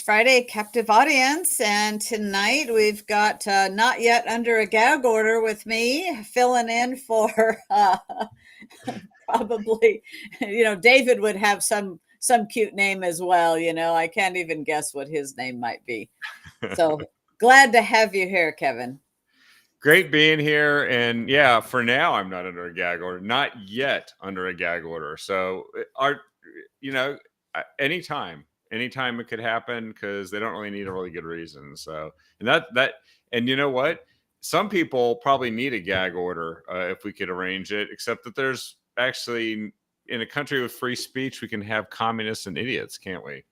Friday captive audience, and tonight we've got not yet under a gag order with me filling in for probably David would have some cute name as well. I can't even guess what his name might be. So glad to have you here, Kevin. Great being here. And yeah, for now, I'm not under a gag order, not yet under a gag order. So, you know, anytime it could happen because they don't really need a really good reason. So, and you know what? Some people probably need a gag order if we could arrange it, except that there's actually in a country with free speech, we can have communists and idiots, can't we?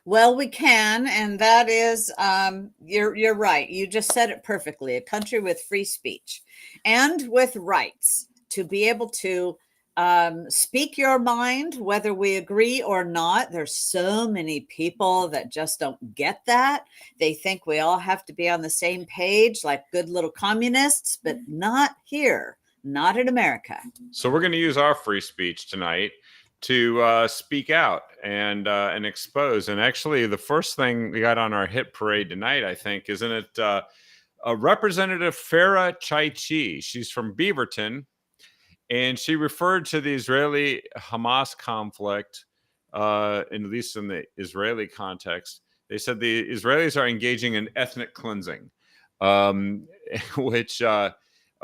Well, we can, and that is, you're right. You just said it perfectly. A country with free speech and with rights to be able to speak your mind, whether we agree or not. There's so many people that just don't get that. They think we all have to be on the same page, like good little communists, but not here, not in America. So we're going to use our free speech tonight to speak out and expose. And actually, the first thing we got on our hit parade tonight, I think, isn't it? Representative Farah Chaichi. She's from Beaverton, and she referred to the Israeli-Hamas conflict, at least in the Israeli context. They said the Israelis are engaging in ethnic cleansing, which, of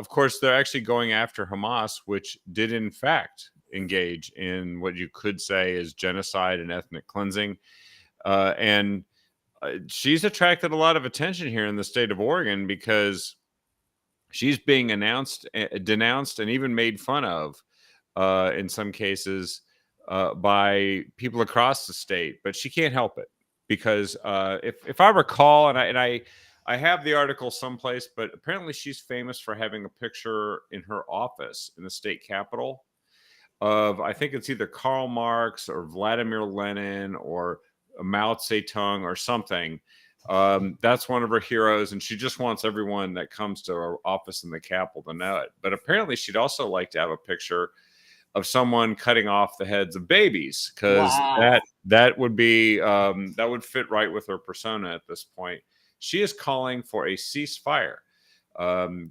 course, they're actually going after Hamas, which did in fact engage in what you could say is genocide and ethnic cleansing. And she's attracted a lot of attention here in the state of Oregon because she's being denounced, and even made fun of in some cases by people across the state. But she can't help it because if I recall, I have the article someplace, but apparently she's famous for having a picture in her office in the state capitol of, I think it's either Karl Marx or Vladimir Lenin or Mao Zedong or something. That's one of her heroes, and she just wants everyone that comes to her office in the Capitol to know it. But apparently, she'd also like to have a picture of someone cutting off the heads of babies, because Wow. that would be that would fit right with her persona at this point. She is calling for a ceasefire.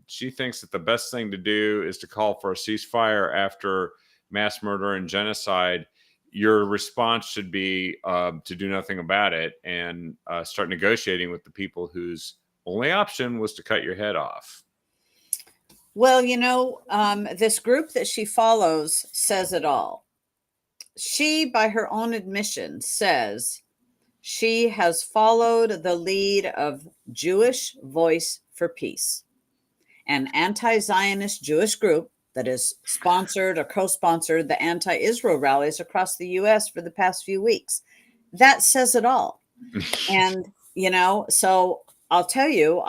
She thinks that the best thing to do is to call for a ceasefire after mass murder and genocide. Your response should be to do nothing about it and start negotiating with the people whose only option was to cut your head off. Well, this group that she follows says it all. She, by her own admission, says she has followed the lead of Jewish Voice for Peace, an anti-Zionist Jewish group that has sponsored or co-sponsored the anti-Israel rallies across the U.S. for the past few weeks. That says it all. And, so I'll tell you,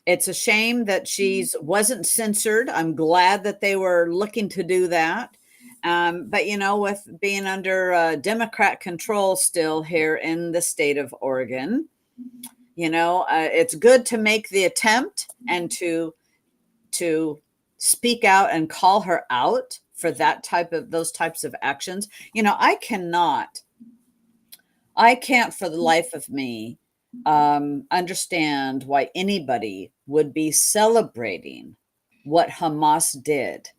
it's a shame that she wasn't censored. I'm glad that they were looking to do that. But, with being under Democrat control still here in the state of Oregon, it's good to make the attempt and to speak out and call her out for those types of actions. I can't for the life of me understand why anybody would be celebrating what Hamas did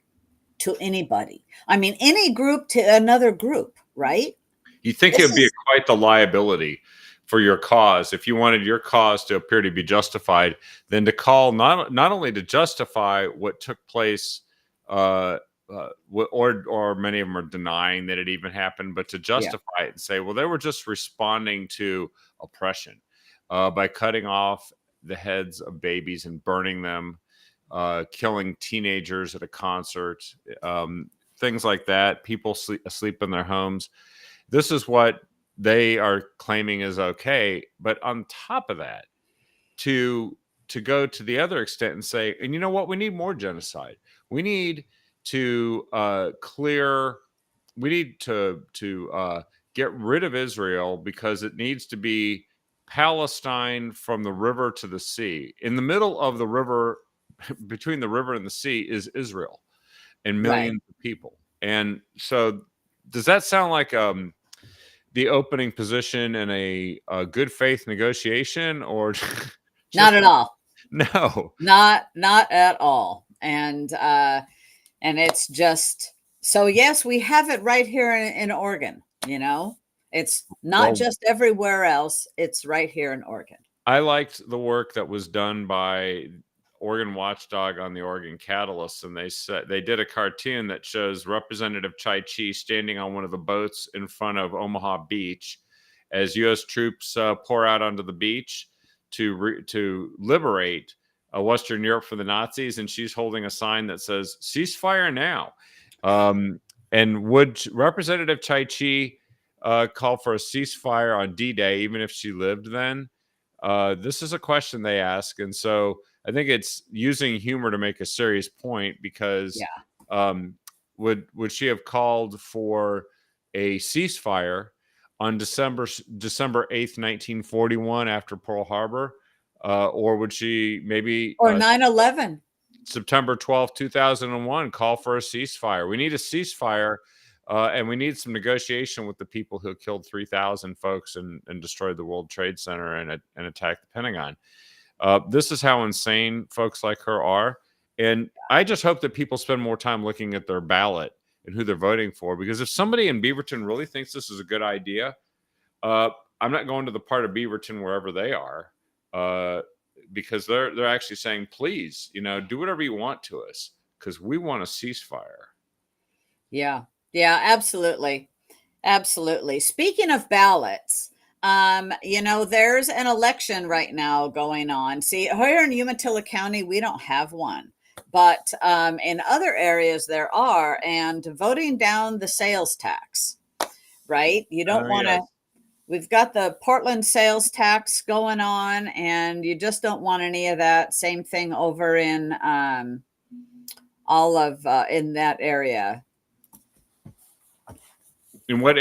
to anybody. I mean, any group to another group, right? You think it would be quite the liability for your cause if you wanted your cause to appear to be justified, then to call not only to justify what took place, or many of them are denying that it even happened, but to justify it and say, well, they were just responding to oppression by cutting off the heads of babies and burning them, killing teenagers at a concert, things like that, people asleep in their homes. This is what they are claiming is okay. But on top of that, to go to the other extent and say, and you know what, we need more genocide. We need to get rid of Israel, because it needs to be Palestine from the river to the sea. In the middle of the river, between the river and the sea, is Israel and millions of people. And so does that sound like the opening position in a good faith negotiation, or Not just at all. no? Not at all. And it's just, so yes, we have it right here in Oregon, it's not Well, just everywhere else, it's right here in Oregon. I liked the work that was done by Oregon Watchdog on the Oregon Catalyst, and they did a cartoon that shows Representative Chai Chi standing on one of the boats in front of Omaha Beach as U.S. troops pour out onto the beach to liberate Western Europe from the Nazis, and she's holding a sign that says "Ceasefire now." And would Representative Chai Chi call for a ceasefire on D-Day, even if she lived then? This is a question they ask, and so I think it's using humor to make a serious point, because would she have called for a ceasefire on December 8th, 1941, after Pearl Harbor, or would she maybe Or 9/11. September 12th, 2001, call for a ceasefire? We need a ceasefire. And we need some negotiation with the people who killed 3,000 folks and destroyed the World Trade Center and attacked the Pentagon. This is how insane folks like her are. And I just hope that people spend more time looking at their ballot and who they're voting for. Because if somebody in Beaverton really thinks this is a good idea, I'm not going to the part of Beaverton wherever they are, because they're actually saying, please, do whatever you want to us, because we want a ceasefire. Yeah. Yeah, absolutely. Absolutely. Speaking of ballots, there's an election right now going on. See, here in Umatilla County, we don't have one, but in other areas there are, and voting down the sales tax, right? You don't want to. Yes. We've got the Portland sales tax going on, and you just don't want any of that. Same thing over in in that area. And what?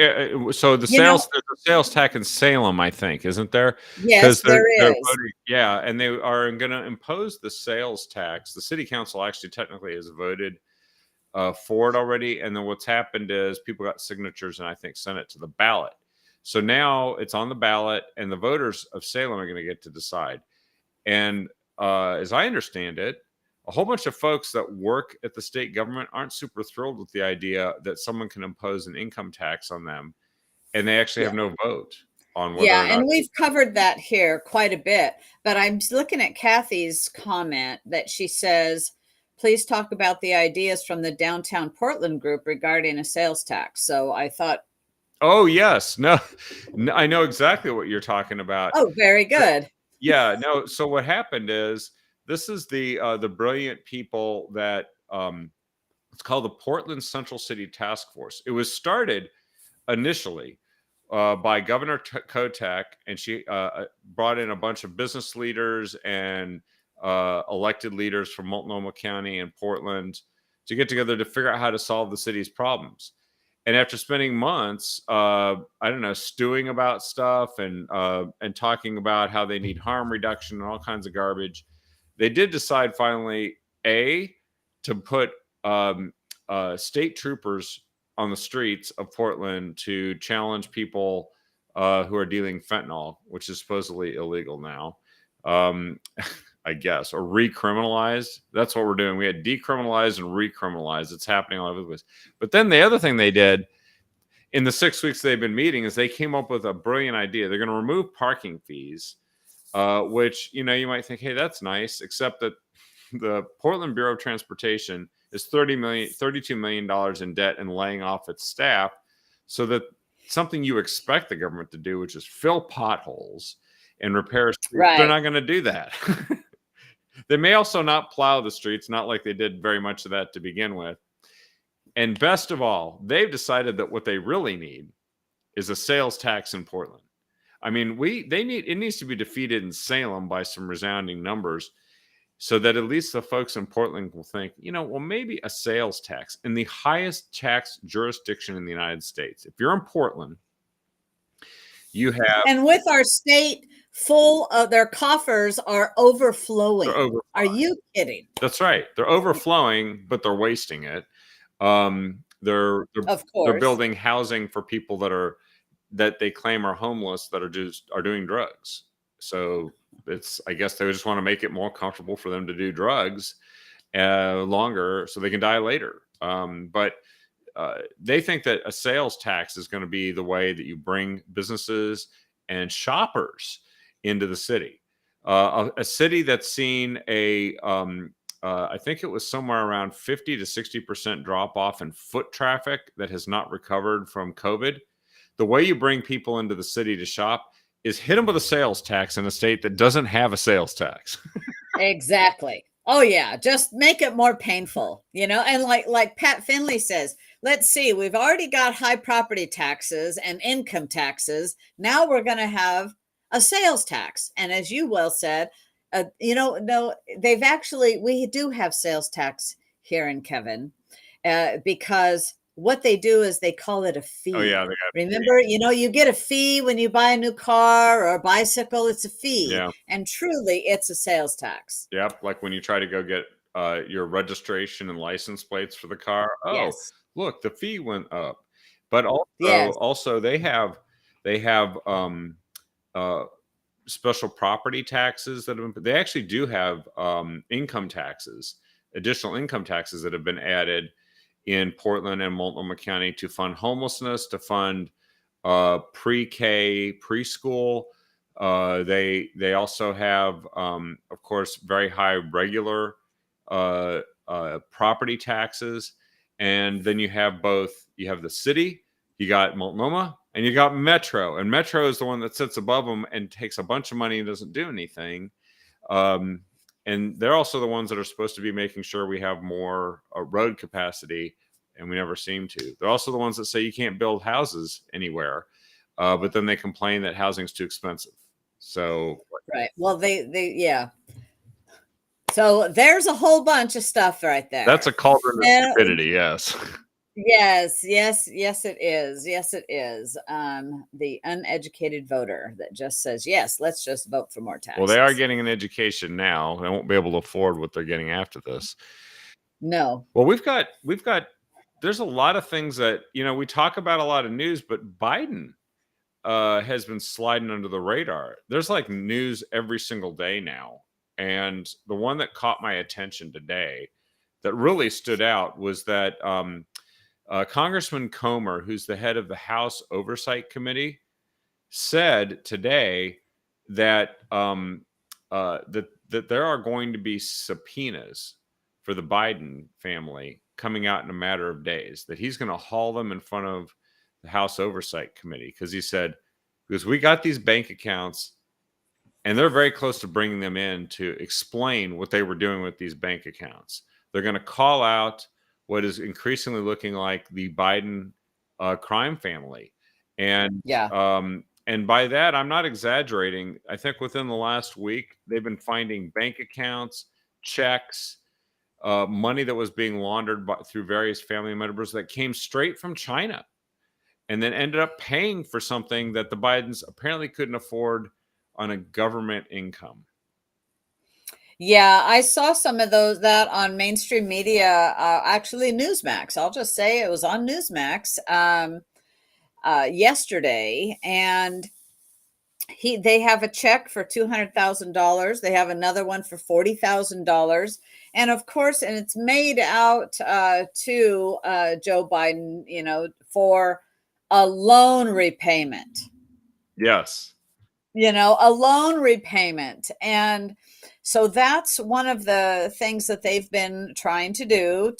So there's a sales tax in Salem, I think, isn't there? Yes, there is. Voting, yeah, and they are going to impose the sales tax. The city council actually technically has voted for it already, and then what's happened is people got signatures and I think sent it to the ballot. So now it's on the ballot, and the voters of Salem are going to get to decide. And as I understand it, a whole bunch of folks that work at the state government aren't super thrilled with the idea that someone can impose an income tax on them, and they actually have no vote on whether or not. And we've covered that here quite a bit, but I'm looking at Kathy's comment that she says, please talk about the ideas from the downtown Portland group regarding a sales tax. So I thought, oh yes, no, I know exactly what you're talking about. Oh, very good. Yeah, no. So what happened is, this is the brilliant people that it's called the Portland Central City Task Force. It was started initially by Governor Kotek, and she brought in a bunch of business leaders and elected leaders from Multnomah County and Portland to get together to figure out how to solve the city's problems. And after spending months, stewing about stuff and talking about how they need harm reduction and all kinds of garbage, they did decide finally, to put state troopers on the streets of Portland to challenge people who are dealing fentanyl, which is supposedly illegal now, I guess, or recriminalized. That's what we're doing. We had decriminalized and recriminalized. It's happening all over the place. But then the other thing they did in the 6 weeks they've been meeting is they came up with a brilliant idea. They're going to remove parking fees, which, you might think, hey, that's nice, except that the Portland Bureau of Transportation is $32 million in debt and laying off its staff, so that something you expect the government to do, which is fill potholes and repair streets, they're not going to do that. They may also not plow the streets, not like they did very much of that to begin with. And best of all, they've decided that what they really need is a sales tax in Portland. I mean, it needs to be defeated in Salem by some resounding numbers, so that at least the folks in Portland will think, well, maybe a sales tax in the highest tax jurisdiction in the United States. If you're in Portland, you have... And with our state full of, their coffers are overflowing. Are you kidding? That's right. They're overflowing, but they're wasting it. They're building housing for people that are that they claim are homeless that are doing drugs. So I guess they just want to make it more comfortable for them to do drugs longer so they can die later. But they think that a sales tax is going to be the way that you bring businesses and shoppers into the city. A city that's seen I think it was somewhere around 50 to 60% drop off in foot traffic that has not recovered from COVID. The way you bring people into the city to shop is hit them with a sales tax in a state that doesn't have a sales tax. Exactly. Oh yeah, just make it more painful, and like Pat Finley says, let's see, we've already got high property taxes and income taxes. Now we're going to have a sales tax. And as you well said, no, we do have sales tax here in Kevin, because what they do is they call it a fee. Oh yeah, Remember, you get a fee when you buy a new car or a bicycle. It's a fee. Yeah. And truly, it's a sales tax. Yep, like when you try to go get your registration and license plates for the car. Oh, Yes. look, the fee went up. But Yes. also they have uh, special property taxes that have been. They actually do have income taxes, additional income taxes that have been added in Portland and Multnomah County to fund homelessness, to fund pre-K, preschool. They also have, of course, very high regular property taxes, and then you have the city, you got Multnomah, and you got Metro, and Metro is the one that sits above them and takes a bunch of money and doesn't do anything. And they're also the ones that are supposed to be making sure we have more road capacity, and we never seem to. They're also the ones that say you can't build houses anywhere, but then they complain that housing's too expensive. So right. Well, yeah. So there's a whole bunch of stuff right there. That's a cauldron of stupidity. Yes. Yes, it is. Yes, it is. The uneducated voter that just says, yes, let's just vote for more taxes. Well, they are getting an education now. They won't be able to afford what they're getting after this. No. Well, there's a lot of things that, we talk about a lot of news, but Biden has been sliding under the radar. There's like news every single day now. And the one that caught my attention today that really stood out was that Congressman Comer, who's the head of the House Oversight Committee, said today that that there are going to be subpoenas for the Biden family coming out in a matter of days, that he's going to haul them in front of the House Oversight Committee, because we got these bank accounts and they're very close to bringing them in to explain what they were doing with these bank accounts. They're going to call out what is increasingly looking like the Biden crime family. And and by that, I'm not exaggerating. I think within the last week, they've been finding bank accounts, checks, money that was being laundered through various family members that came straight from China and then ended up paying for something that the Bidens apparently couldn't afford on a government income. Yeah, I saw some of that on mainstream media, actually Newsmax. I'll just say it was on Newsmax yesterday, and they have a check for $200,000. They have another one for $40,000, and of course, and it's made out to Joe Biden, for a loan repayment. Yes. A loan repayment. And so that's one of the things that they've been trying to do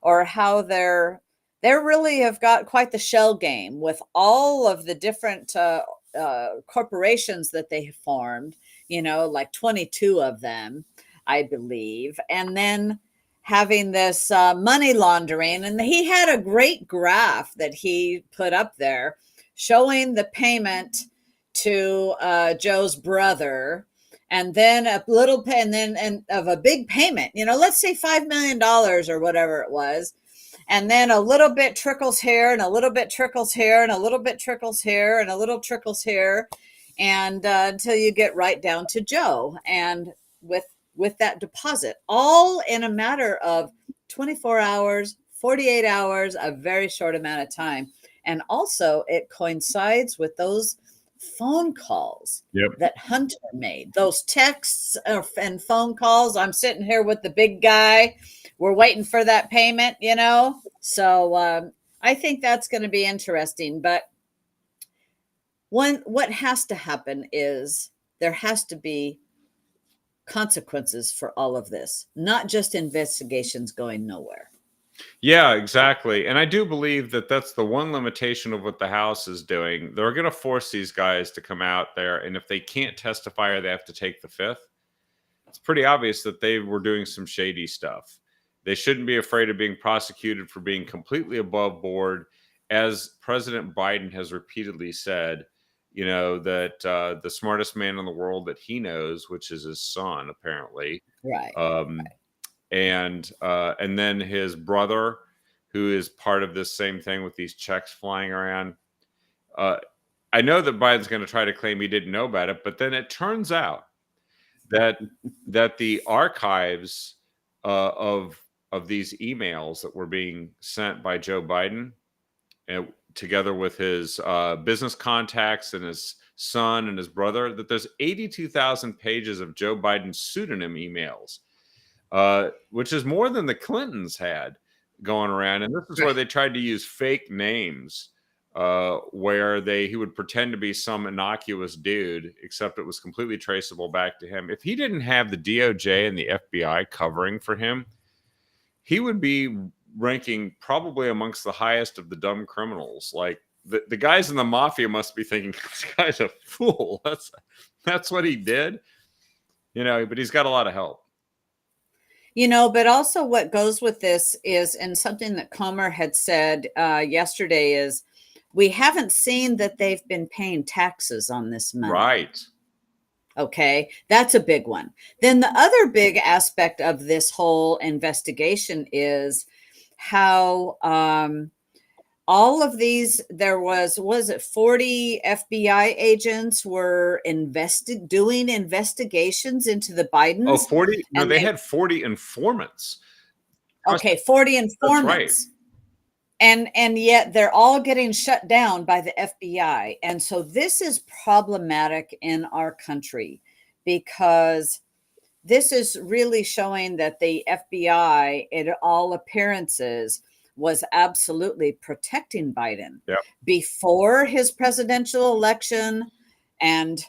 or how they really have got quite the shell game with all of the different corporations that they have formed, like 22 of them, I believe. And then having this money laundering. And he had a great graph that he put up there showing the payment to Joe's brother, and then a little and of a big payment, let's say $5 million or whatever it was. And then a little bit trickles here and a little bit trickles here and a little bit trickles here and a little trickles here. And until you get right down to Joe. And with that deposit, all in a matter of 24 hours, 48 hours, a very short amount of time. And also, it coincides with those phone calls Yep. that Hunter made, those texts and phone calls. I'm sitting here with the big guy. We're waiting for that payment, you know? So I think that's going to be interesting. But what has to happen is there has to be consequences for all of this, not just investigations going nowhere. Yeah, exactly. And I do believe that that's the one limitation of what the House is doing. They're going to force these guys to come out there. And if they can't testify or they have to take the fifth, it's pretty obvious that they were doing some shady stuff. They shouldn't be afraid of being prosecuted for being completely above board. As President Biden has repeatedly said, you know, that the smartest man in the world that he knows, which is his son, apparently, Right. um, and then his brother, who is part of this same thing with these checks flying around. Uh, I know that Biden's going to try to claim he didn't know about it, but then it turns out that the archives of these emails that were being sent by Joe Biden, together with his business contacts and his son and his brother, that there's 82,000 pages of Joe Biden's pseudonym emails, which is more than the Clintons had going around. And this is where they tried to use fake names, where he would pretend to be some innocuous dude, except it was completely traceable back to him. If he didn't have the DOJ and the FBI covering for him, he would be ranking probably amongst the highest of the dumb criminals. Like the guys in the mafia must be thinking, this guy's a fool. That's what he did, you know, but he's got a lot of help. You know, but also what goes with this is, and something that Comer had said yesterday is, we haven't seen that they've been paying taxes on this money. Right. Okay, that's a big one. Then the other big aspect of this whole investigation is how all of these, there was it 40 FBI agents were doing investigations into the Bidens. Oh, 40? No, and they had 40 informants. Okay, 40 That's informants. right. And yet they're all getting shut down by the FBI. And so this is problematic in our country, because this is really showing that the FBI, in all appearances, was absolutely protecting Biden Yep. before his presidential election. And,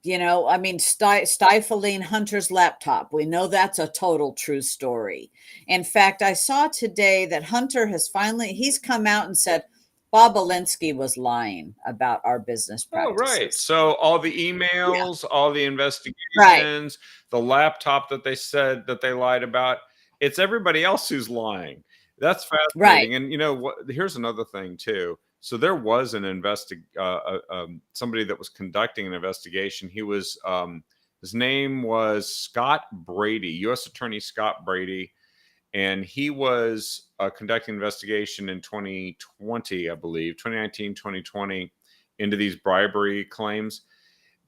you know, I mean, stifling Hunter's laptop. We know that's a total true story. In fact, I saw today that Hunter he's come out and said, Bob Alinsky was lying about our business practices. Oh, right. So all the emails, all the investigations, Right. the laptop that they said that they lied about, it's everybody else who's lying. That's fascinating. Right. And you know what? Here's another thing too. So there was an somebody that was conducting an investigation. He was his name was Scott Brady, U.S. Attorney Scott Brady, and he was conducting an investigation in 2020, I believe, 2019, 2020, into these bribery claims.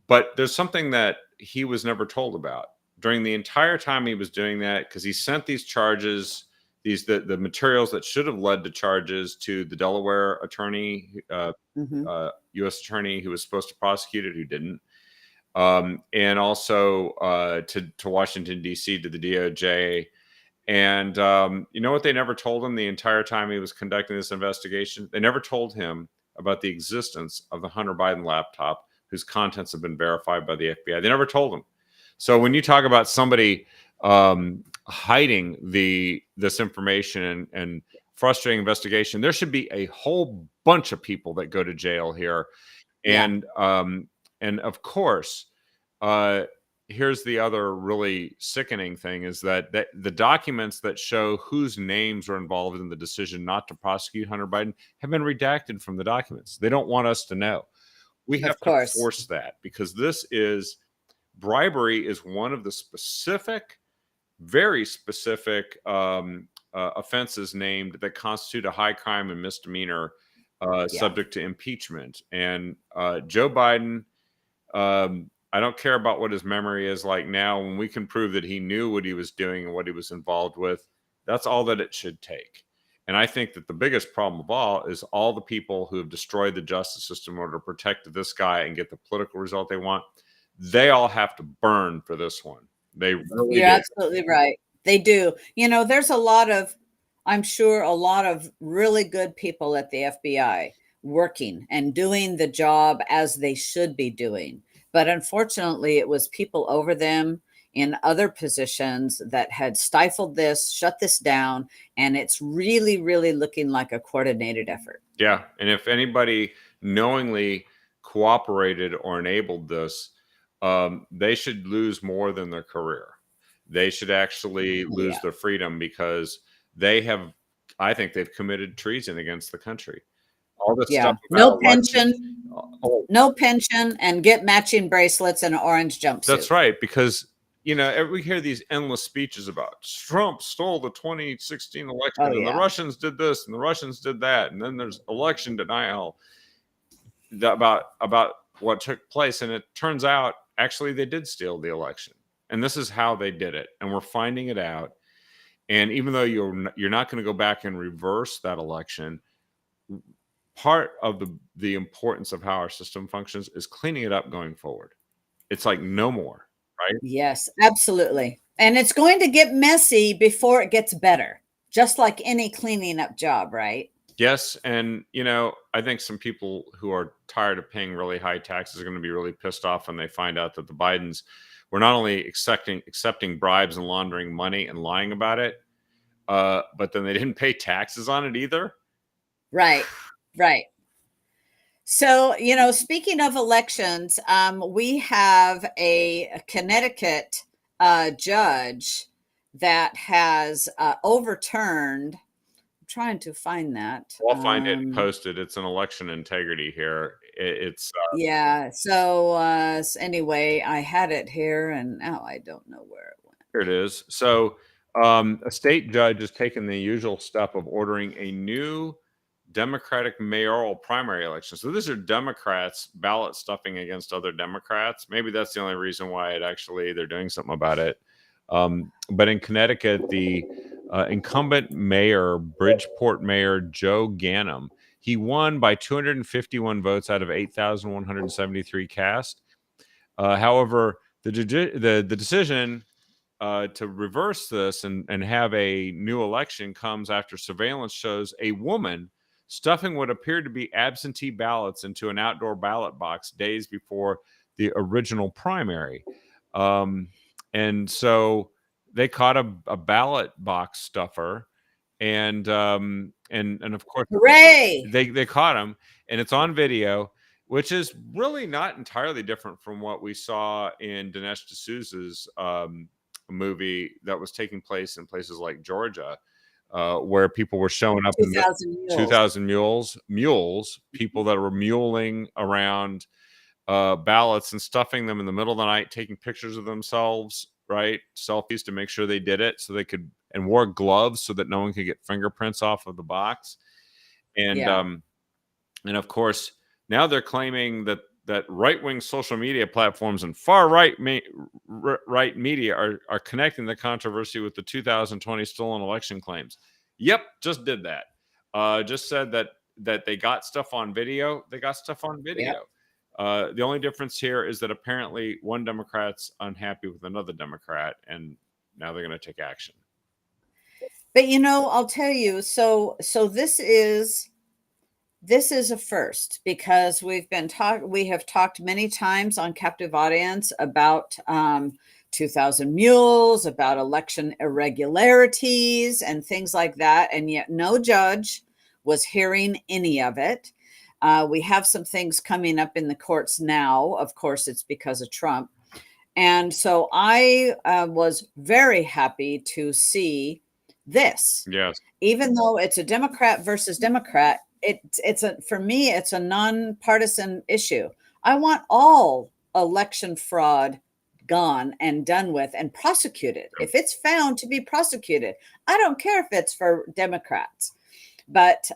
But there's something that he was never told about during the entire time he was doing that, because he sent these charges, the materials that should have led to charges, to the Delaware attorney, U.S. attorney who was supposed to prosecute it, who didn't, and also to Washington D.C., to the DOJ. And you know what they never told him the entire time he was conducting this investigation? They never told him about the existence of the Hunter Biden laptop, whose contents have been verified by the FBI. They never told him. So when you talk about somebody hiding this information and frustrating investigation, there should be a whole bunch of people that go to jail here. And of course, here's the other really sickening thing, is that the documents that show whose names are involved in the decision not to prosecute Hunter Biden have been redacted from the documents. They don't want us to know. We have to force that, because bribery is one of the specific, very specific offenses named that constitute a high crime and misdemeanor subject to impeachment. And Joe Biden, I don't care about what his memory is like now. When we can prove that he knew what he was doing and what he was involved with, that's all that it should take. And I think that the biggest problem of all is all the people who have destroyed the justice system in order to protect this guy and get the political result they want. They all have to burn for this one. They really You're do. absolutely right. They do. There's I'm sure a lot of really good people at the FBI working and doing the job as they should be doing. But unfortunately, it was people over them in other positions that had stifled this, shut this down, and it's really, really looking like a coordinated effort. Yeah. And if anybody knowingly cooperated or enabled this, they should lose more than their career. They should actually lose Yeah. their freedom because I think they've committed treason against the country. All this Yeah. stuff about elections. No pension, and get matching bracelets and an orange jumpsuit. That's right. Because, we hear these endless speeches about Trump stole the 2016 election and the Russians did this and the Russians did that. And then there's election denial about what took place. And it turns out actually they did steal the election. And this is how they did it. And we're finding it out. And even though you're not going to go back and reverse that election, part of the importance of how our system functions is cleaning it up going forward. It's like no more, right? Yes, absolutely. And it's going to get messy before it gets better, just like any cleaning up job, right? Yes. And, I think some people who are tired of paying really high taxes are going to be really pissed off when they find out that the Bidens were not only accepting bribes and laundering money and lying about it, but then they didn't pay taxes on it either. Right. Right. So, speaking of elections, we have a Connecticut judge that has overturned. I'm trying to find that. I'll find it and post it. It's an election integrity here. It's yeah. So anyway, I had it here, and now I don't know where it went. Here it is. So a state judge has taken the usual step of ordering a new Democratic mayoral primary election. So these are Democrats ballot stuffing against other Democrats. Maybe that's the only reason why they're doing something about it. But in Connecticut, the incumbent mayor, Bridgeport Mayor Joe Ganim, he won by 251 votes out of 8,173 cast. However, the decision to reverse this and have a new election comes after surveillance shows a woman stuffing what appeared to be absentee ballots into an outdoor ballot box days before the original primary. And so they caught a ballot box stuffer, and of course, hooray! They caught him, and it's on video, which is really not entirely different from what we saw in Dinesh D'Souza's movie that was taking place in places like Georgia, where people were showing up 2,000 mules, people that were muling around ballots and stuffing them in the middle of the night, taking pictures of themselves, right? Selfies to make sure they did it so they could, and wore gloves so that no one could get fingerprints off of the box. And, and of course, now they're claiming that right-wing social media platforms and far-right right media are connecting the controversy with the 2020 stolen election claims. Yep, just did that. Just said that they got stuff on video. They got stuff on video. Yep. The only difference here is that apparently one Democrat's unhappy with another Democrat, and now they're going to take action. But I'll tell you, so this is a first, because we have talked many times on Captive Audience about 2,000 mules, about election irregularities and things like that, and yet no judge was hearing any of it. We have some things coming up in the courts now. Of course, it's because of Trump. And so I was very happy to see this. Yes. Even though it's a Democrat versus Democrat, for me, it's a nonpartisan issue. I want all election fraud gone and done with and prosecuted. If it's found to be prosecuted, I don't care if it's for Democrats. But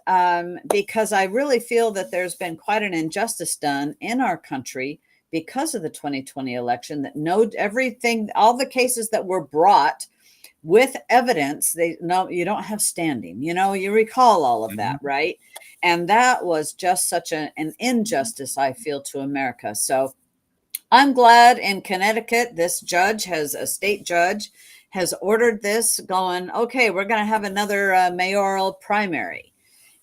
because I really feel that there's been quite an injustice done in our country because of the 2020 election, that everything, all the cases that were brought with evidence. They no, you don't have standing. You recall all of that, Mhm. right? And that was just such an injustice, I feel, to America. So I'm glad in Connecticut, this judge has a state judge has ordered this, going, okay, we're going to have another mayoral primary.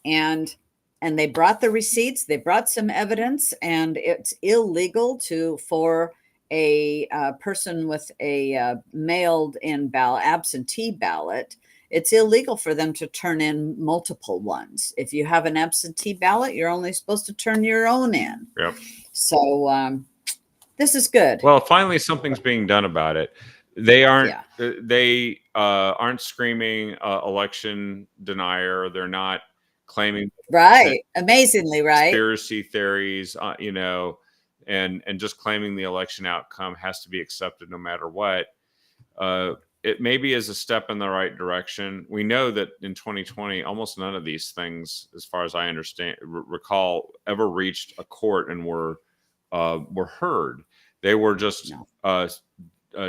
And they brought the receipts, they brought some evidence, and it's illegal for a person with a mailed in ballot, absentee ballot. It's illegal for them to turn in multiple ones. If you have an absentee ballot, you're only supposed to turn your own in. Yep. So this is good. Well, finally, something's being done about it. They aren't. Yeah. Aren't screaming election denier. They're not claiming that Right. Amazingly, right? conspiracy theories. And just claiming the election outcome has to be accepted no matter what. It maybe is a step in the right direction. We know that in 2020, almost none of these things, as far as I understand, recall, ever reached a court and were heard. They were just No.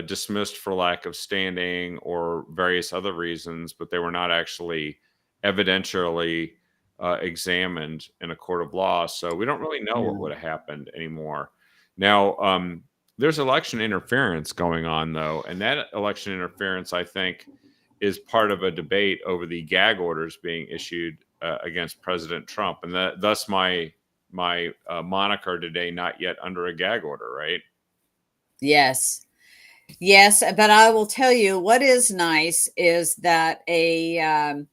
dismissed for lack of standing or various other reasons, but they were not actually evidentially examined in a court of law. So we don't really know what No. would have happened anymore. Now, there's election interference going on, though, and that election interference, I think, is part of a debate over the gag orders being issued against President Trump, and thus my moniker today, not yet under a gag order, right? Yes. Yes, but I will tell you what is nice is that a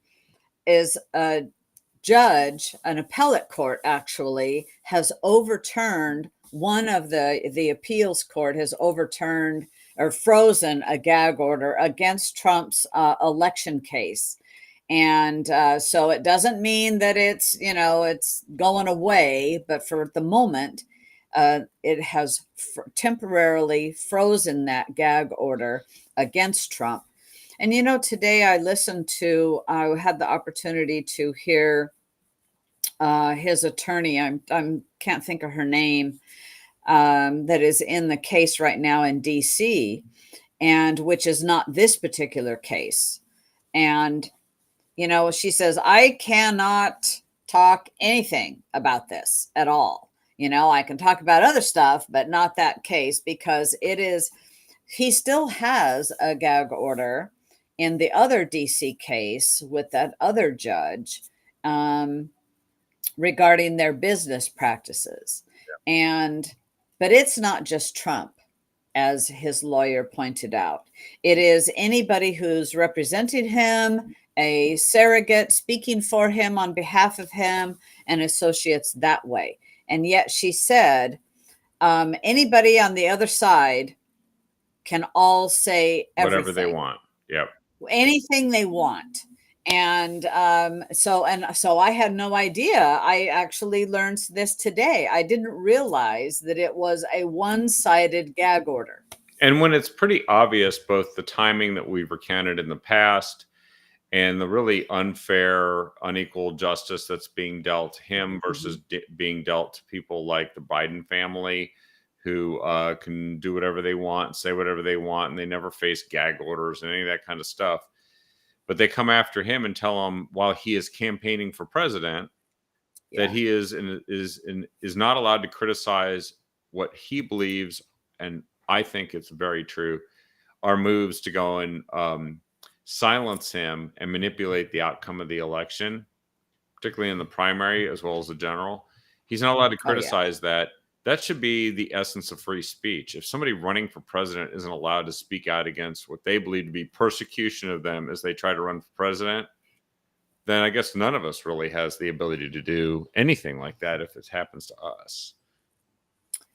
judge, an appellate court actually, has overturned one of the appeals court has overturned or frozen a gag order against Trump's election case. And so it doesn't mean that it's going away, but for the moment, it has temporarily frozen that gag order against Trump. And today I had the opportunity to hear his attorney. I can't think of her name, that is in the case right now in D.C., and which is not this particular case. And she says, I cannot talk anything about this at all. I can talk about other stuff, but not that case, because he still has a gag order in the other DC case with that other judge, regarding their business practices. But it's not just Trump, as his lawyer pointed out. It is anybody who's representing him, a surrogate speaking for him on behalf of him, and associates that way. And yet she said, anybody on the other side can all say Whatever they everything, want. Yep. anything they want. And so I had no idea. I actually learned this today. I didn't realize that it was a one-sided gag order. And when it's pretty obvious, both the timing that we've recounted in the past and the really unfair, unequal justice that's being dealt to him versus being dealt to people like the Biden family, who can do whatever they want, say whatever they want, and they never face gag orders and any of that kind of stuff. But they come after him and tell him, while he is campaigning for president, that he is not allowed to criticize what he believes, and I think it's very true, are moves to go and silence him and manipulate the outcome of the election, particularly in the primary as well as the general. He's not allowed to criticize that. That should be the essence of free speech. If somebody running for president isn't allowed to speak out against what they believe to be persecution of them as they try to run for president, then I guess none of us really has the ability to do anything like that if it happens to us.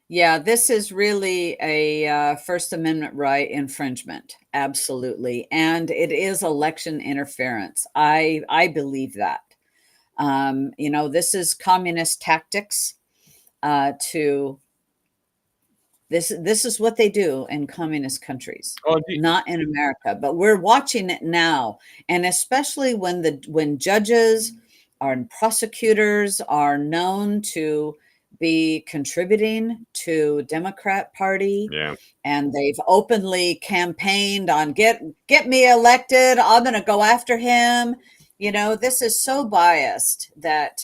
Yeah, this is really a First Amendment right infringement. Absolutely. And it is election interference. I believe that. This is communist tactics. This is what they do in communist countries, not in America, but we're watching it now. And especially when judges and prosecutors are known to be contributing to Democrat Party. Yeah. And they've openly campaigned on get me elected. I'm going to go after him. This is so biased that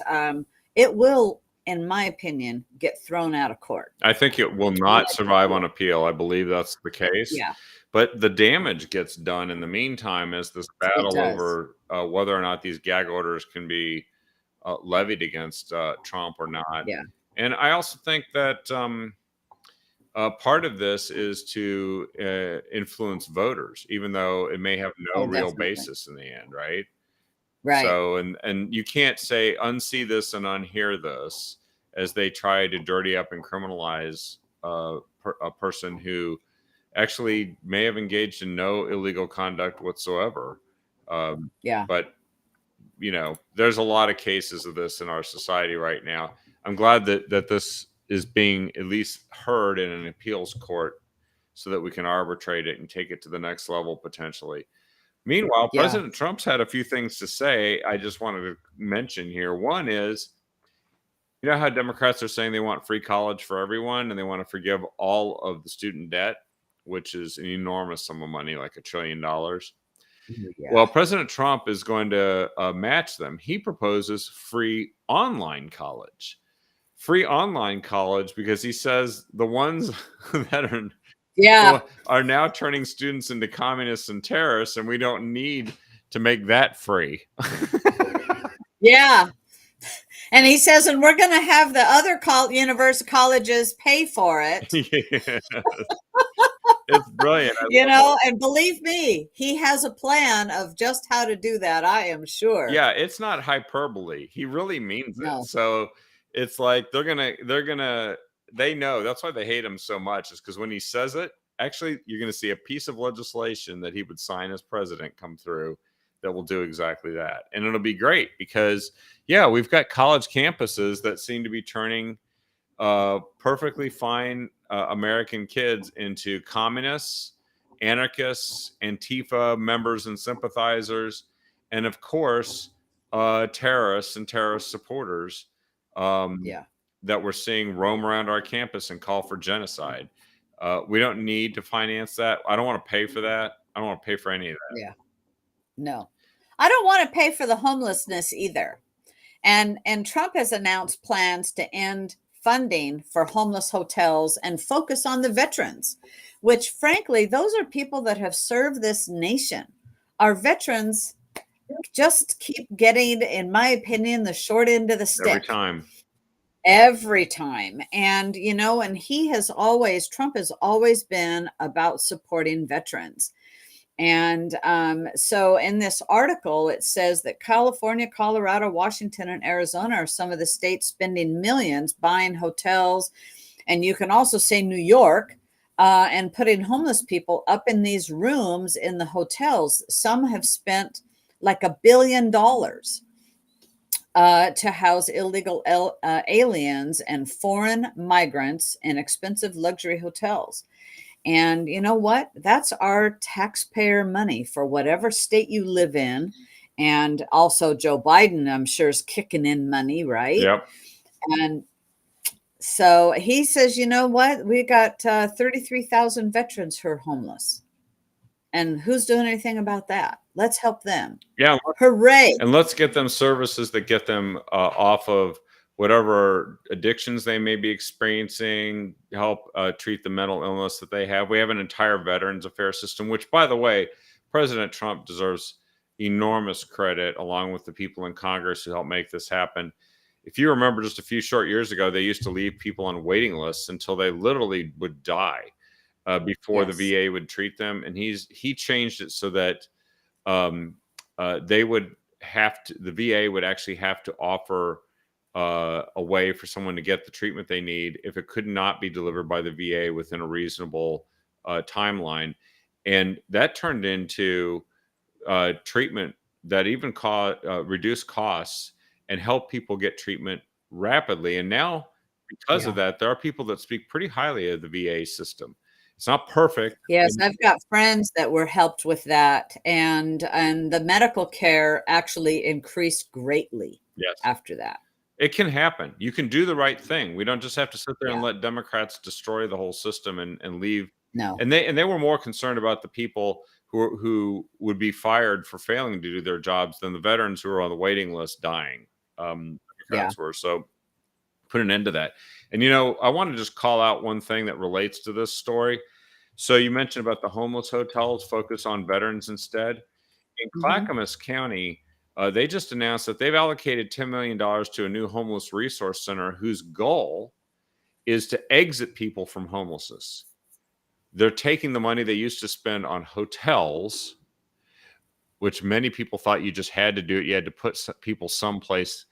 it will, in my opinion, get thrown out of court. I think it will not survive on appeal. I believe that's the case. Yeah. But the damage gets done in the meantime as this battle does. over whether or not these gag orders can be levied against Trump or not. Yeah. And I also think that part of this is to influence voters, even though it may have no real Definitely. basis in the end, right? Right. So, and you can't say unsee this and unhear this as they try to dirty up and criminalize a person who actually may have engaged in no illegal conduct whatsoever. Yeah. But there's a lot of cases of this in our society right now. I'm glad that this is being at least heard in an appeals court so that we can arbitrate it and take it to the next level potentially. Meanwhile, Yeah. President Trump's had a few things to say I just wanted to mention here. One is, how Democrats are saying they want free college for everyone and they want to forgive all of the student debt, which is an enormous sum of money, like $1 trillion. Yeah. Well, President Trump is going to match them. He proposes free online college. Free online college because he says the ones that are now turning students into communists and terrorists, and we don't need to make that free. Yeah. And he says, and we're going to have the other university colleges pay for it. Yes. It's brilliant. And believe me, he has a plan of just how to do that. I am sure. Yeah, it's not hyperbole. He really means it. So it's like they know. That's why they hate him so much, is because when he says it, actually, you're going to see a piece of legislation that he would sign as president come through that will do exactly that. And it'll be great because, we've got college campuses that seem to be turning perfectly fine American kids into communists, anarchists, Antifa members and sympathizers, and of course, terrorists and terrorist supporters that we're seeing roam around our campus and call for genocide. We don't need to finance that. I don't want to pay for that. I don't want to pay for any of that. Yeah. No. I don't want to pay for the homelessness either. And Trump has announced plans to end funding for homeless hotels and focus on the veterans, which frankly, those are people that have served this nation. Our veterans just keep getting, in my opinion, the short end of the stick. Every time. And, and Trump has always been about supporting veterans. And so in this article, it says that California, Colorado, Washington, and Arizona are some of the states spending millions buying hotels. And you can also say New York and putting homeless people up in these rooms in the hotels. Some have spent like $1 billion to house illegal aliens and foreign migrants in expensive luxury hotels. And you know what? That's our taxpayer money for whatever state you live in. And also Joe Biden, I'm sure, is kicking in money, right? Yep. And so he says, you know what? We got 33,000 veterans who are homeless. And who's doing anything about that? Let's help them. Yeah. Hooray. And let's get them services that get them off of whatever addictions they may be experiencing, help treat the mental illness that they have. We have an entire Veterans Affairs system, which, by the way, President Trump deserves enormous credit, along with the people in Congress who helped make this happen. If you remember, just a few short years ago, they used to leave people on waiting lists until they literally would die before the VA would treat them. And he changed it so that the VA would actually have to offer a way for someone to get the treatment they need if it could not be delivered by the VA within a reasonable timeline. And that turned into treatment that even reduced costs and help people get treatment rapidly. And now, because of that, there are people that speak pretty highly of the VA system. It's not perfect. Yes, I've got friends that were helped with that, and the medical care actually increased greatly after that. It can happen. You can do the right thing. We don't just have to sit there and Yeah. let Democrats destroy the whole system and leave. No. And they were more concerned about the people who would be fired for failing to do their jobs than the veterans who are on the waiting list dying. Yeah. Democrats were. So put an end to that. And I want to just call out one thing that relates to this story. So you mentioned about the homeless hotels focus on veterans instead. In Hmm. Clackamas County, they just announced that they've allocated $10 million to a new homeless resource center whose goal is to exit people from homelessness. They're taking the money they used to spend on hotels, which many people thought you just had to do it. You had to put people someplace.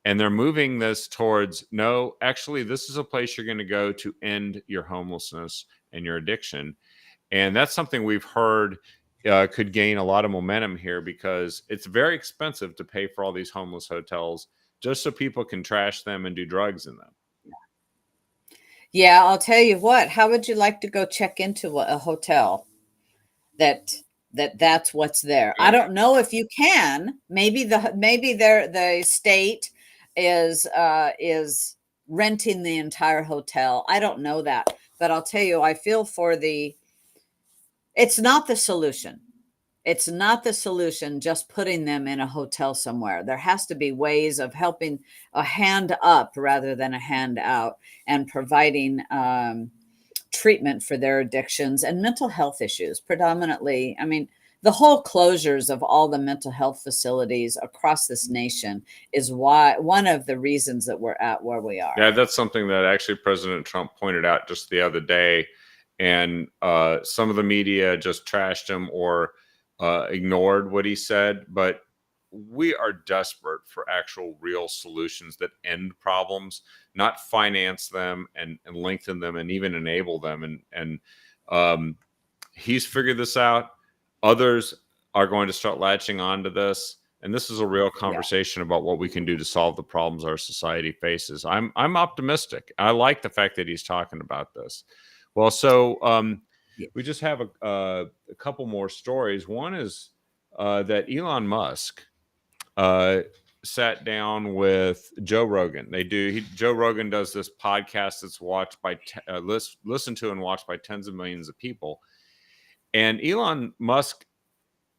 And they're moving this towards, no, actually, this is a place you're going to go to end your homelessness and your addiction. And that's something we've heard could gain a lot of momentum here because it's very expensive to pay for all these homeless hotels just so people can trash them and do drugs in them. Yeah, I'll tell you what. How would you like to go check into a hotel that that's what's there? I Yeah. don't know if you can. Maybe the state is renting the entire hotel. I don't know that, but I'll tell you, I feel for the. It's not the solution. It's not the solution just putting them in a hotel somewhere. There has to be ways of helping, a hand up rather than a hand out, and providing treatment for their addictions and mental health issues. Predominantly, I mean, the whole closures of all the mental health facilities across this nation is why one of the reasons that we're at where we are. Yeah, that's something that actually President Trump pointed out just the other day. And some of the media just trashed him or ignored what he said. But we are desperate for actual real solutions that end problems, not finance them and lengthen them and even enable them. And he's figured this out. Others are going to start latching on to this. And this is a real Yeah. conversation about what we can do to solve the problems our society faces. I'm optimistic. I like the fact that he's talking about this. Well, so Yeah. we just have a couple more stories. One is that Elon Musk uh, sat down with Joe Rogan. Joe Rogan does this podcast that's watched by listened to and watched by tens of millions of people. And Elon Musk,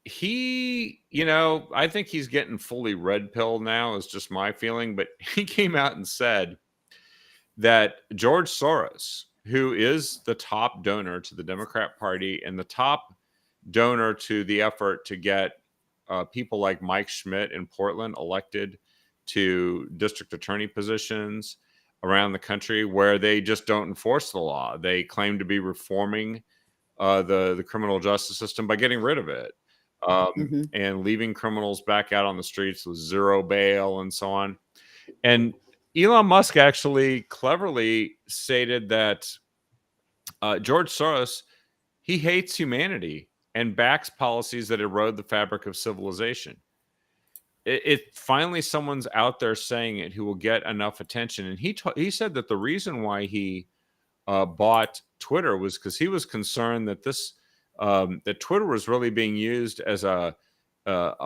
I think he's getting fully red pilled now, is just my feeling. But he came out and said that George Soros, who is the top donor to the Democrat Party and the top donor to the effort to get people like Mike Schmidt in Portland elected to district attorney positions around the country where they just don't enforce the law. They claim to be reforming the criminal justice system by getting rid of it Mm-hmm. and leaving criminals back out on the streets with zero bail and so on. And Elon Musk actually cleverly stated that George Soros, he hates humanity and backs policies that erode the fabric of civilization. It finally someone's out there saying it who will get enough attention. And he said that the reason why he bought Twitter was because he was concerned that that Twitter was really being used as a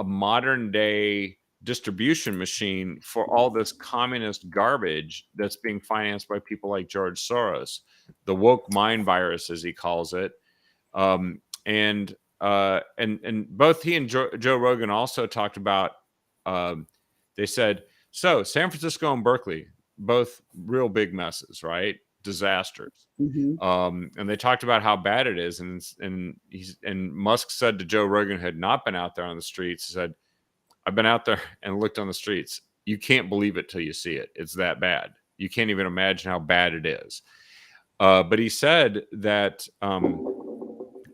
modern day distribution machine for all this communist garbage that's being financed by people like George Soros, the woke mind virus, as he calls it. And both he and Joe Rogan also talked about. They said, so San Francisco and Berkeley, both real big messes, right? Disasters. Mm-hmm. And they talked about how bad it is. And Musk said to Joe Rogan, who had not been out there on the streets, he said, I've been out there and looked on the streets. You can't believe it till you see it. It's that bad. You can't even imagine how bad it is. But he said that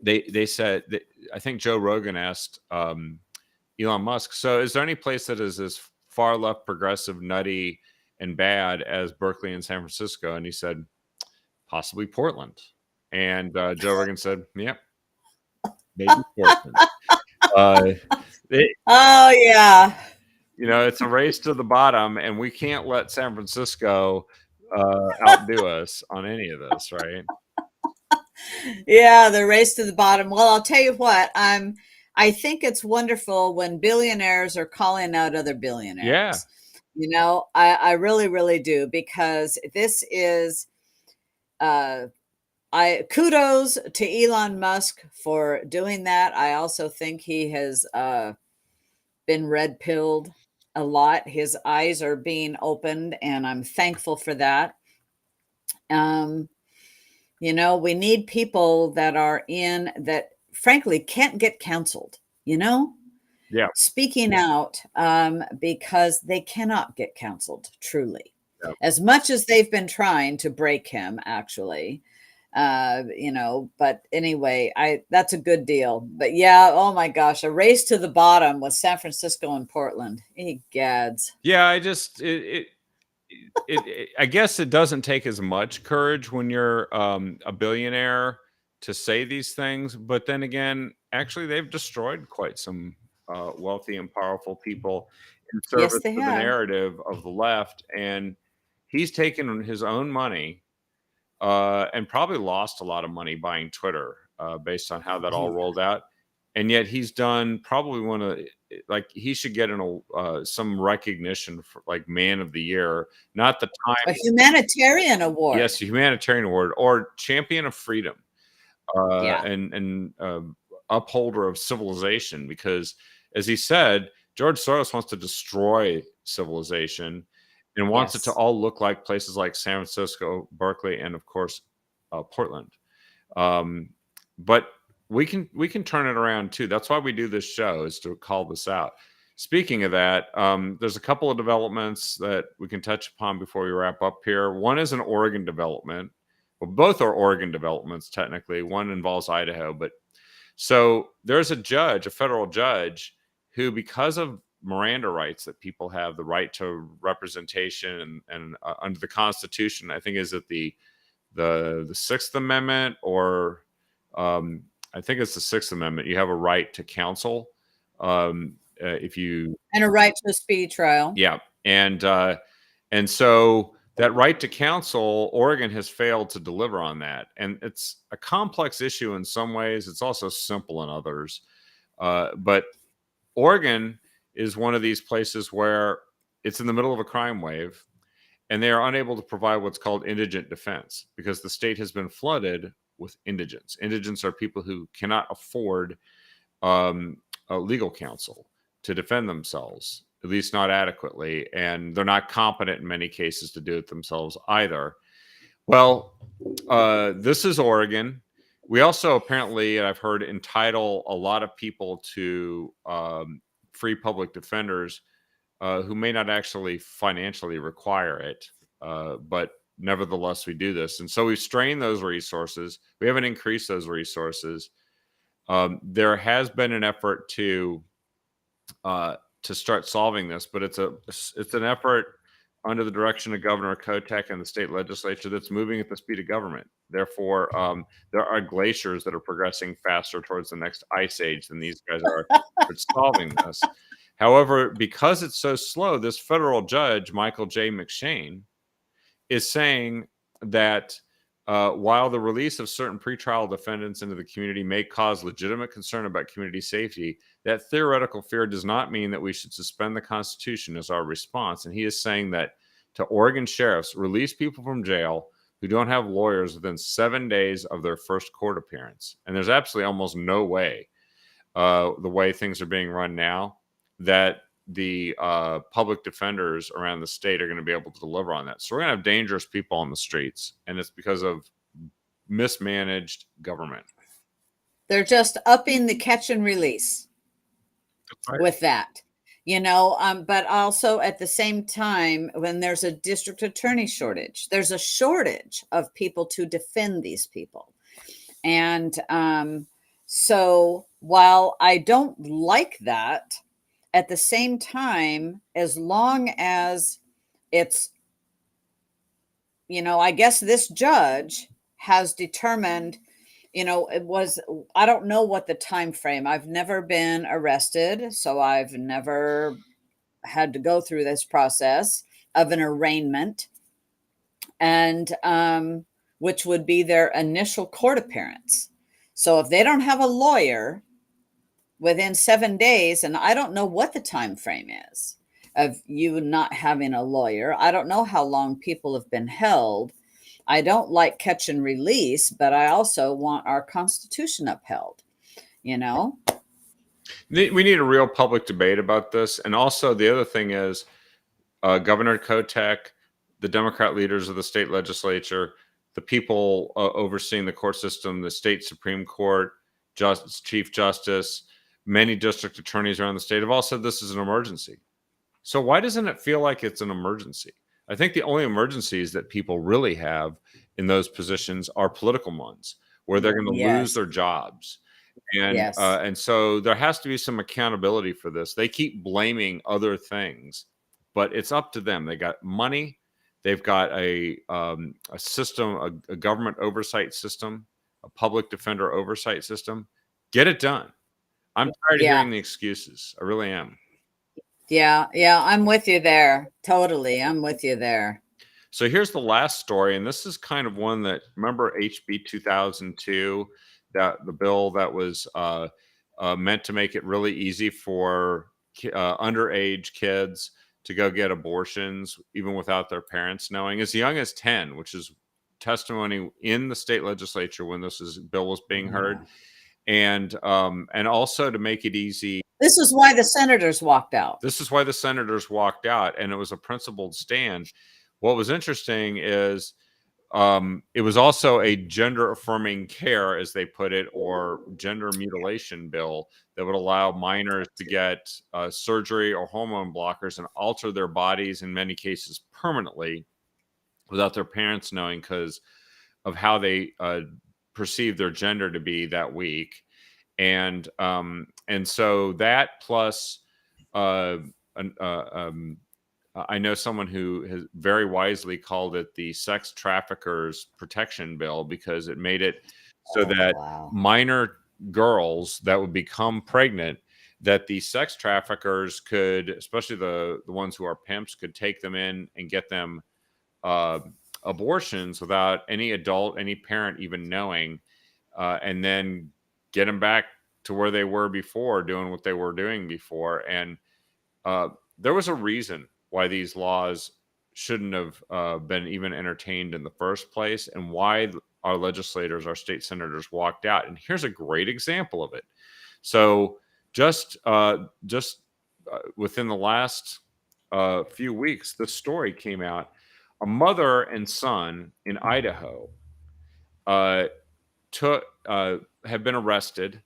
they said that, I think Joe Rogan asked Elon Musk, so is there any place that is as far left, progressive, nutty, and bad as Berkeley and San Francisco? And he said, possibly Portland. And Joe Rogan said, yep, maybe Portland. Oh yeah. It's a race to the bottom, and we can't let San Francisco outdo us on any of this, right? Yeah, the race to the bottom. Well, I'll tell you what, I think it's wonderful when billionaires are calling out other Yeah. billionaires. You know, I really, really do, because this is I kudos to Elon Musk for doing that. I also think he has been red pilled a lot. His eyes are being opened, and I'm thankful for that. Um, you know, we need people that are in that, frankly, can't get canceled, you know, Yeah. speaking out, because they cannot get canceled, truly. Yeah. As much as they've been trying to break him, actually. You know, but anyway, that's a good deal. But yeah, oh my gosh, a race to the bottom with San Francisco and Portland. Egads. Yeah, I just I guess it doesn't take as much courage when you're a billionaire to say these things, but then again, actually, they've destroyed quite some wealthy and powerful people in Yes, service they to the have. narrative of the left, and he's taken his own money and probably lost a lot of money buying Twitter based on how that all Yeah. rolled out. And yet he's done probably one of like he should get some recognition for like Man of the Year, not the A time. humanitarian Yes, award. a humanitarian award or Champion of Freedom Yeah. and upholder of civilization. Because, as he said, George Soros wants to destroy civilization and wants it to Yes. all look like places like San Francisco, Berkeley, and of course, Portland. Um, but we can turn it around too. That's why we do this show, is to call this out. Speaking of that, there's a couple of developments that we can touch upon before we wrap up here. One is an Oregon development. Well, both are Oregon developments technically. One involves Idaho, but so there's a judge, a federal judge, who, because of Miranda rights that people have, the right to representation and under the Constitution, I think is it the Sixth Amendment or um, I think it's the Sixth Amendment. You have a right to counsel if you, And a right to a speedy trial. yeah, and so that right to counsel, Oregon has failed to deliver on that, and it's a complex issue in some ways. It's also simple in others, but Oregon is one of these places where it's in the middle of a crime wave and they are unable to provide what's called indigent defense because the state has been flooded with indigents. Indigents are people who cannot afford a legal counsel to defend themselves, at least not adequately, and they're not competent in many cases to do it themselves either. Well, this is Oregon. We also apparently, I've heard, entitle a lot of people to free public defenders who may not actually financially require it, but nevertheless, we do this. And so we've strained those resources. We haven't increased those resources. There has been an effort to start solving this, but it's an effort under the direction of Governor Kotek and the state legislature that's moving at the speed of government. Therefore, there are glaciers that are progressing faster towards the next ice age than these guys are for solving this. However, because it's so slow, this federal judge, Michael J. McShane, is saying that while the release of certain pretrial defendants into the community may cause legitimate concern about community safety, that theoretical fear does not mean that we should suspend the Constitution as our response. And he is saying that to Oregon sheriffs, release people from jail who don't have lawyers within 7 days of their first court appearance. And there's absolutely almost no way, the way things are being run now, that the public defenders around the state are going to be able to deliver on that. So we're going to have dangerous people on the streets, and it's because of mismanaged government. They're just upping the catch and release with that, you know, but also at the same time, when there's a district attorney shortage, there's a shortage of people to defend these people. And so while I don't like that, at the same time, as long as it's, you know, I guess this judge has determined, you know, it was, I don't know what the time frame. I've never been arrested, so I've never had to go through this process of an arraignment, and which would be their initial court appearance. So if they don't have a lawyer within 7 days, and I don't know what the time frame is, of you not having a lawyer. I don't know how long people have been held. I don't like catch and release, but I also want our Constitution upheld, you know? We need a real public debate about this. And also, the other thing is Governor Kotek, the Democrat leaders of the state legislature, the people overseeing the court system, the state Supreme Court, Chief Justice, many district attorneys around the state have all said this is an emergency. So why doesn't it feel like it's an emergency? I think the only emergencies that people really have in those positions are political ones, where they're going to lose Yes. their jobs. Yes. And so there has to be some accountability for this. They keep blaming other things, but it's up to them. They got money. They've got a system, a government oversight system, a public defender oversight system. Get it done. I'm tired of Yeah. hearing the excuses. I really am. Yeah. Yeah. I'm with you there. Totally. I'm with you there. So here's the last story, and this is kind of one that, remember HB 2002, that the bill that was meant to make it really easy for underage kids to go get abortions even without their parents knowing, as young as 10, which is testimony in the state legislature when bill was being heard, and also to make it easy. This is why the senators walked out. This is why the senators walked out, and it was a principled stand. What was interesting is it was also a gender affirming care, as they put it, or gender mutilation bill that would allow minors to get surgery or hormone blockers and alter their bodies, in many cases permanently, without their parents knowing, because of how they perceive their gender to be that week. And so that plus uh, I know someone who has very wisely called it the sex traffickers protection bill, because it made it so that minor girls that would become pregnant, that the sex traffickers could, especially the ones who are pimps, could take them in and get them abortions without any parent even knowing, and then get them back to where they were before, doing what they were doing before. And there was a reason why these laws shouldn't have been even entertained in the first place, and why our legislators, our state senators, walked out. And here's a great example of it. So just within the last few weeks, the story came out. A mother and son in Idaho have been arrested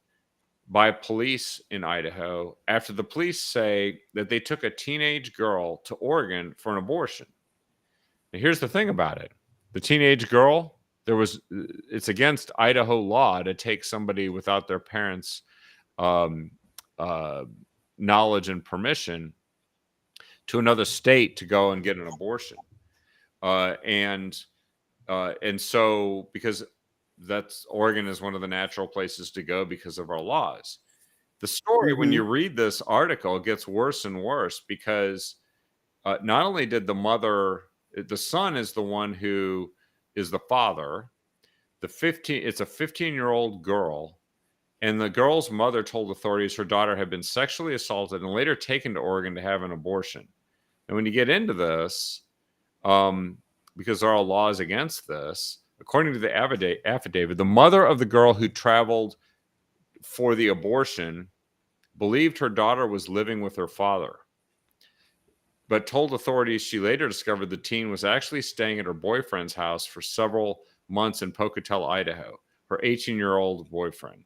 by police in Idaho after the police say that they took a teenage girl to Oregon for an abortion. And here's the thing about it. The teenage girl, it's against Idaho law to take somebody without their parents' knowledge and permission to another state to go and get an abortion. And so, because Oregon is one of the natural places to go because of our laws. The story, when you read this article, gets worse and worse, because not only did the son is the one who is the father. It's a 15-year-old girl, and the girl's mother told authorities her daughter had been sexually assaulted and later taken to Oregon to have an abortion. And when you get into this, because there are laws against this, according to the affidavit, the mother of the girl who traveled for the abortion believed her daughter was living with her father, but told authorities she later discovered the teen was actually staying at her boyfriend's house for several months in Pocatello, Idaho, her 18-year-old boyfriend.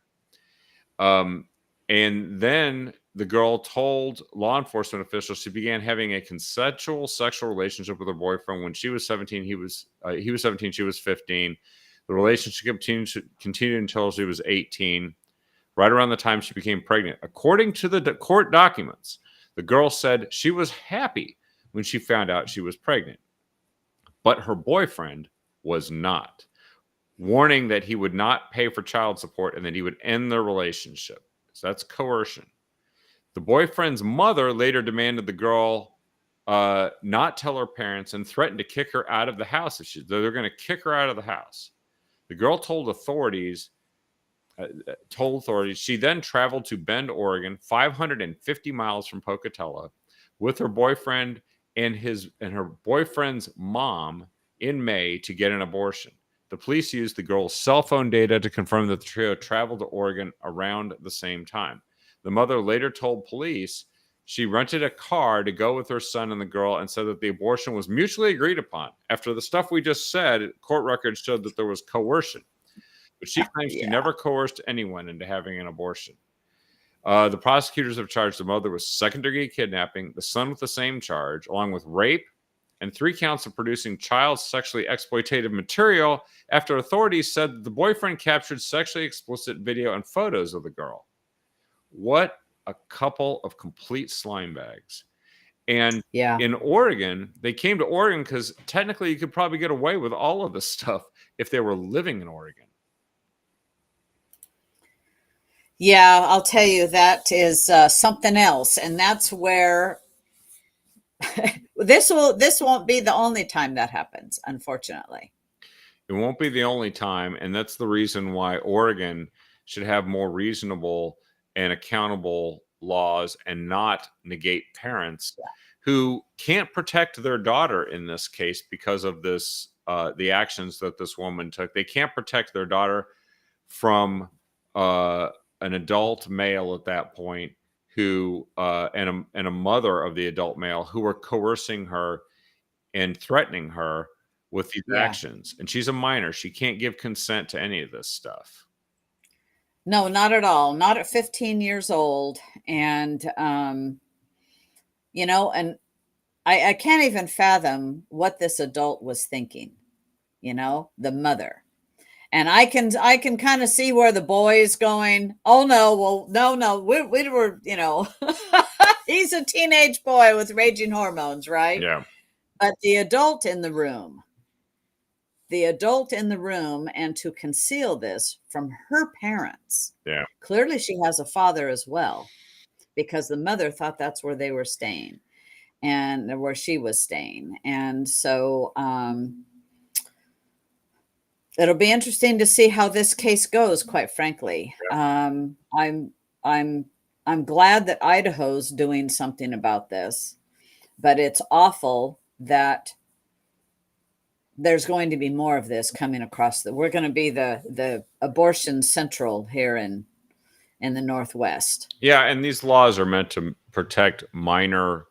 And then the girl told law enforcement officials she began having a consensual sexual relationship with her boyfriend when she was 17. He was 17. She was 15. The relationship continued until she was 18, right around the time she became pregnant. According to the court documents, the girl said she was happy when she found out she was pregnant, but her boyfriend was not, warning that he would not pay for child support and that he would end their relationship. So that's coercion. The boyfriend's mother later demanded the girl not tell her parents and threatened to kick her out of the house if they're going to kick her out of the house. The girl told authorities she then traveled to Bend, Oregon, 550 miles from Pocatello, with her boyfriend and her boyfriend's mom in May to get an abortion. The police used the girl's cell phone data to confirm that the trio traveled to Oregon around the same time. The mother later told police she rented a car to go with her son and the girl and said that the abortion was mutually agreed upon. After the stuff we just said, court records showed that there was coercion. But she claims she never coerced anyone into having an abortion. The prosecutors have charged the mother with second-degree kidnapping, the son with the same charge, along with rape, and 3 counts of producing child sexually exploitative material after authorities said that the boyfriend captured sexually explicit video and photos of the girl. What a couple of complete slime bags. And in Oregon, they came to Oregon because technically you could probably get away with all of this stuff if they were living in Oregon. Yeah, I'll tell you, that is something else. And that's where this won't be the only time that happens, unfortunately. It won't be the only time. And that's the reason why Oregon should have more reasonable and accountable laws and not negate parents who can't protect their daughter in this case because of this, the actions that this woman took. They can't protect their daughter from an adult male at that point who and a mother of the adult male who were coercing her and threatening her with these actions. And she's a minor. She can't give consent to any of this stuff. No, not at all. Not at 15 years old. And, you know, and I can't even fathom what this adult was thinking, you know, the mother. And I can kind of see where the boy's going, oh no, well, no, we were, you know, he's a teenage boy with raging hormones, right? Yeah. But the adult in the room, and to conceal this from her parents. Yeah. Clearly she has a father as well, because the mother thought that's where they were staying and where she was staying. And so, it'll be interesting to see how this case goes, quite frankly. Yeah. I'm glad that Idaho's doing something about this, but it's awful that there's going to be more of this coming across. We're going to be the abortion central here in the Northwest. Yeah, and these laws are meant to protect minor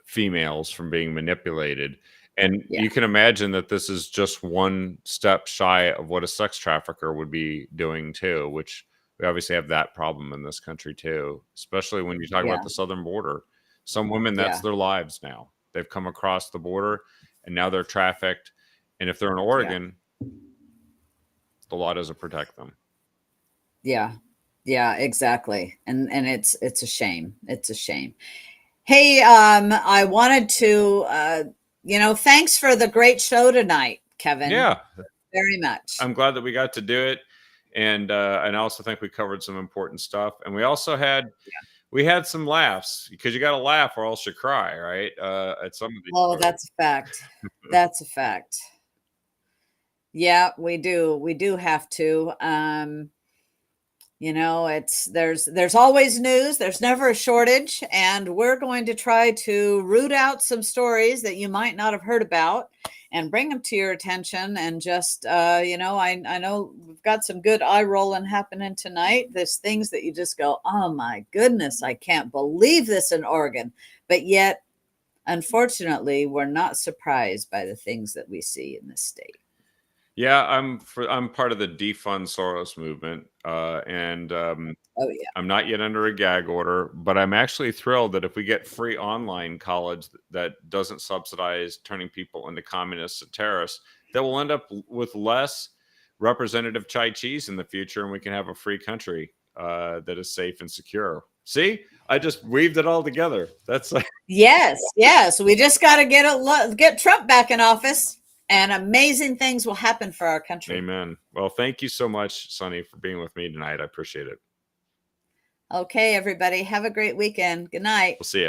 females from being manipulated. And you can imagine that this is just one step shy of what a sex trafficker would be doing too, which we obviously have that problem in this country too, especially when you talk about the southern border. Some women, that's their lives now. They've come across the border and now they're trafficked. And if they're in Oregon, the law doesn't protect them. Yeah, exactly. And it's a shame. It's a shame. Hey, I wanted to, you know, thanks for the great show tonight, Kevin. Yeah, very much. I'm glad that we got to do it. And I also think we covered some important stuff. And we also had, we had some laughs, because you got to laugh or else you cry, right? At some of these stories. That's a fact. That's a fact. Yeah, we do. We do have to. You know, there's always news. There's never a shortage. And we're going to try to root out some stories that you might not have heard about and bring them to your attention. And just, you know, I know we've got some good eye rolling happening tonight. There's things that you just go, oh my goodness, I can't believe this in Oregon. But yet, unfortunately, we're not surprised by the things that we see in this state. Yeah, I'm part of the defund Soros movement, and I'm not yet under a gag order, but I'm actually thrilled that if we get free online college that doesn't subsidize turning people into communists and terrorists, that we'll end up with less representative chai cheese in the future, and we can have a free country that is safe and secure. See, I just weaved it all together. That's like yes. We just got to get Trump back in office. And amazing things will happen for our country. Amen. Well, thank you so much, Suni, for being with me tonight. I appreciate it. Okay, everybody. Have a great weekend. Good night. We'll see you.